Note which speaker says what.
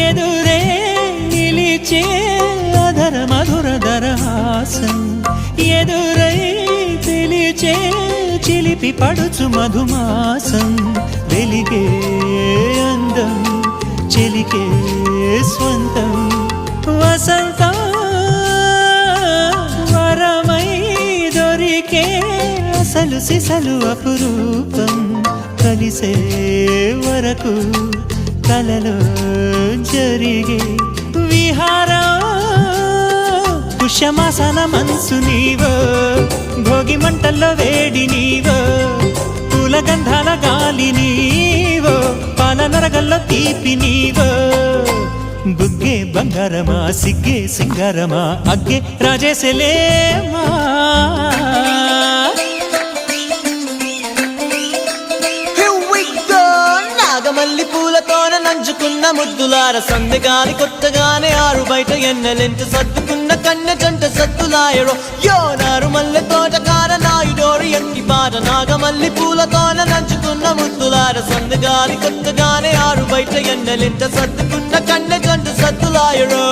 Speaker 1: ఎదురే నిలిచే అధర మధుర దరహాసం ఎదురై పిలిచే చిలిపి పడుచు మధుమాసం వెలిగే అందం చెలికే స్వంతం వసంతం వరమై దొరికే అసలు సిసలు అపురూపం కలిసే వరకు కలలో జరిగే విహారం పుష్యమాసన మనసు నీవో భోగి మంటల్లో వేడి నీవో పూల గంధాల గాలి నీవో పాల నరగల్లో తీపి నీవో బుగ్గే బంగారమా సిగ్గే సింగారమా అగ్గే రాజేసలేమా
Speaker 2: మల్లి పూలతోన నంచుకున్న ముద్దులార సందెగాని కొత్తగానే ఆరు బయట ఎన్నెలెంట సర్దుకున్న కన్నె జంట సత్తులాయరో యోనారు మల్లె తోటకార నాయుడోరు ఎట్టి పాట నాగమల్లి పూలతోన నంచుకున్న ముద్దులార సందెగాని కొత్తగానే ఆరు బయట ఎన్నెలెంట సర్దుకున్న కన్నె జంట సత్తులాయరో